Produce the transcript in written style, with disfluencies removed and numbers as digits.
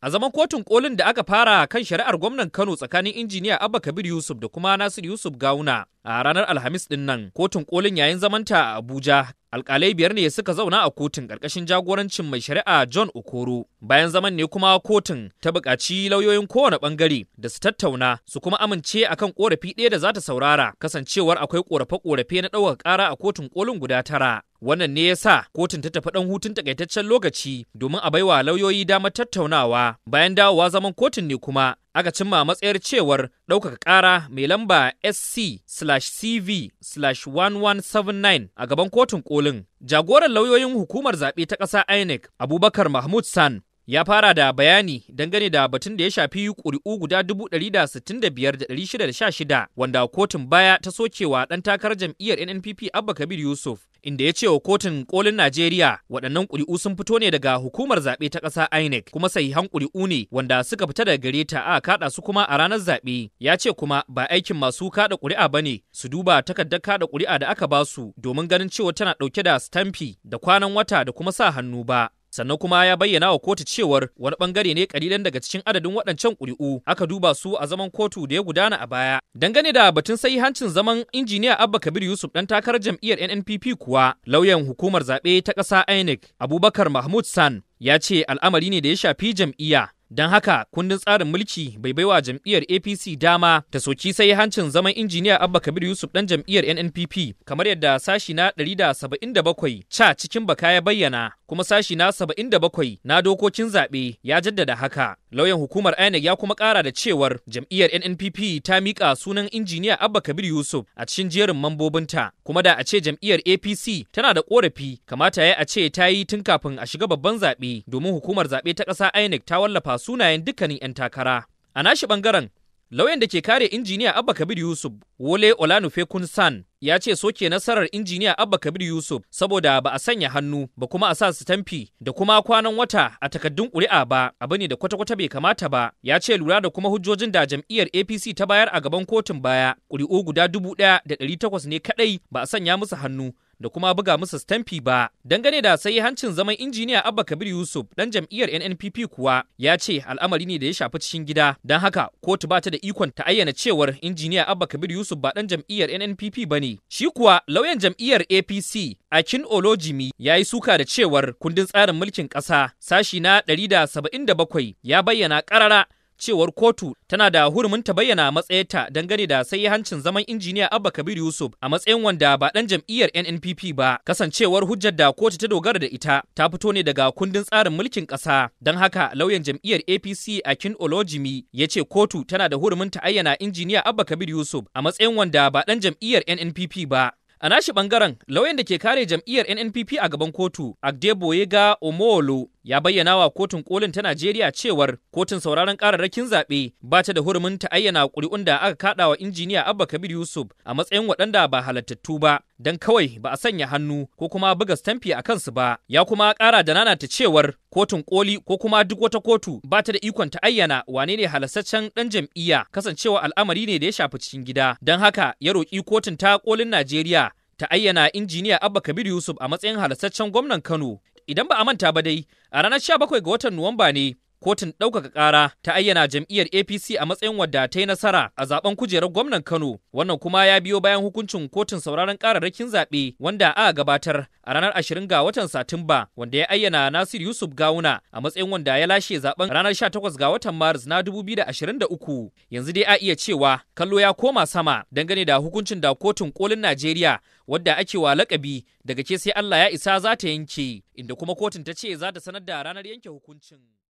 A zaman kotun kolin da aka fara kan shari'ar gwamnan Kano tsakanin injiniya Abba Yusuf da kuma Nasir Yusuf Gawuna a ranar Alhamis din nan, kotun kolin yayin zamanta a Abuja, alƙalai 5 ne suka zauna a kotun ƙarƙashin jagorancin mai shari'a John Okoro. Bayan zaman ne kuma kotun ta buƙaci lauyoyin kowane ɓangare da su tattauna su kuma amince akan ƙorafi ɗaya da za ta saurara, kasancewar akwai ƙorafe-ƙorafe na ɗaukar ƙara a kotun kolin guda 9. Wannan ne ya sa kotun ta tafi ɗan hutun takaitaccen lokaci domin a baiwa lauyoyi damar tattaunawa. Bayan dawowa zaman kotun ne kuma aka cimma matsayar cewar ɗaukaka ƙara mai lamba SC/CV/1179 a gaban kotun kolin. Jagoran lauyoyin hukumar zaɓe ta ƙasa INEC, Abubakar Mahmud San, ya fara da bayani dangane da batun da ya shafi ƙuri'u guda 165,616 wanda kotun baya ta sokewa ɗan takarar jam'iyyar NNPP Abba Yusuf, inda ya ce wa kotun kolin Najeriya waɗannan ƙuri'u sun fito ne daga hukumar zaɓe ta ƙasa INEC kuma sahihan ƙuri'u ne wanda suka fita daga gare ta a kaɗa su kuma a ranar zaɓe. Ya ce kuma ba aikin masu kaɗa ƙuri'a ba ne su duba takardar kaɗa ƙuri'a da aka ba su domin ganin cewa tana ɗauke da stamfi da kwanan wata da kuma sa hannu ba. Sannan kuma ya bayyana wa kotu cewar wani bangare ne kalilan daga cikin adadin waɗancan ƙuri'u aka duba su a zaman kotu da ya gudana a baya. Dangane da batun sahihancin zaman injiniya Abba Yusuf ɗan takarar jam'iyyar NNPP kuwa, lauyan hukumar zaɓe ta ƙasa INEC Abubakar Mahmud San ya ce al'amari ne da ya shafi jam'iyya. Don haka kundin tsarin mulki bai baiwa jam'iyyar APC dama ta soki sai hancin zaman injiniya Abba Yusuf ɗan jam'iyyar NNPP kamar yadda sashi na 177 ca cikin baka ya bayyana, kuma sashi na 77 na dokokin zaɓe ya jaddada haka. Lauyan hukumar INEC ya kuma ƙara da cewar jam'iyyar NNPP ta miƙa sunan injiniya Abba Yusuf a cikin jerin mambobinta, kuma da a ce jam'iyyar APC tana da ƙorafi kamata ya a ce ta yi tun kafin a shiga babban zaɓe, domin hukumar zaɓe ta ƙasa INEC ta wallafa sunayen dukkanin 'yan takara. A nashi ɓangaren, lauyan da ke kare injiniya Abba Yusuf, Wole Olanufekun San, ya ce soke nasarar injiniya Abba Yusuf saboda ba a sanya hannu ba kuma a sa sitamfi da kuma kwanan wata a takaddun ƙuri'a ba abu ne da kwata-kwata bai kamata ba. Ya ce lura da kuma hujjojin da jam'iyyar APC ta bayar a gaban kotun baya, ƙuri'u guda 1,800 ne kaɗai ba a sanya musu hannu da kuma buga musu stamfi ba. Dangane da sai hancin zaman injiniya Abba Yusuf ɗan jam'iyyar NNPP kuwa, ya ce al'amari ne da ya shafi cikin gida, don haka kotu ba ta da ikon ta ayyana cewar injiniya Abba Yusuf ba ɗan jam'iyyar NNPP ba ne. Shi kuwa lauyan jam'iyyar APC Akin Olojimi ya yi suka da cewar kundin tsarin mulkin ƙasa sashi na 177 ya bayyana ƙarara cewar kotu tana da hurumin ta bayyana matsayarta dangane da hancin zaman injiniya Abba Yusuf a matsayin wanda ba ɗan jam'iyyar NNPP ba, kasancewar hujjar da kotu ta dogara da ita ta fito ne daga kundin tsarin mulkin ƙasa. Don haka lauyan jam'iyyar APC Akin Olojimi ya ce kotu tana da hurumin ta ayyana injiniya Abba Yusuf a matsayin wanda ba ɗan jam'iyyar NNPP ba. A nashi ɓangaren, lauyan da ke kare jam'iyyar NNPP a gaban kotu, Agdeboyega Omowolo, ya bayyana wa kotun kolin ta Najeriya cewar kotun sauraron kararrakin zaɓe ba ta da hurumin ta ayyana ƙuri'un da aka kaɗa wa injiniya Abba Yusuf a matsayin waɗanda ba halattattu ba, don kawai ba a sanya hannu ko kuma buga stamfi a kansu ba. Ya kuma ƙara da nanata cewar kotun koli ko kuma duk wata kotu ba ta da ikon ta ayyana wane ne halastaccen ɗan jam'iyya, kasancewa al'amari ne da ya shafi cikin gida. Don haka ya roƙi kotun ta kolin Najeriya ta ayyana injiniya Abba Yusuf a matsayin halastaccen gwamnan Kano. Idan ba a manta ba dai, a ranar 17 ga watan Nuwamba ne kotun ɗaukaka ƙara ta ayyana jam'iyyar APC a matsayin wadda ta yi nasara a zaben kujerar gwamnan Kano. Wannan kuma ya biyo bayan hukuncin kotun sauraron ƙararrakin zaɓe wanda aka gabatar a ranar 20 ga watan Satumba, wanda ya ayyana Nasir Yusuf Gawuna a matsayin wanda ya lashe zaben ranar 18 ga watan Maris na 2023. Yanzu dai a iya cewa kallo ya koma sama dangane da hukuncin da kotun kolin Najeriya wadda ake wa lakabi daga ke sai Allah ya isa za ta yanke, inda kuma kotun ta ce za ta sanar da ranar yanke hukuncin.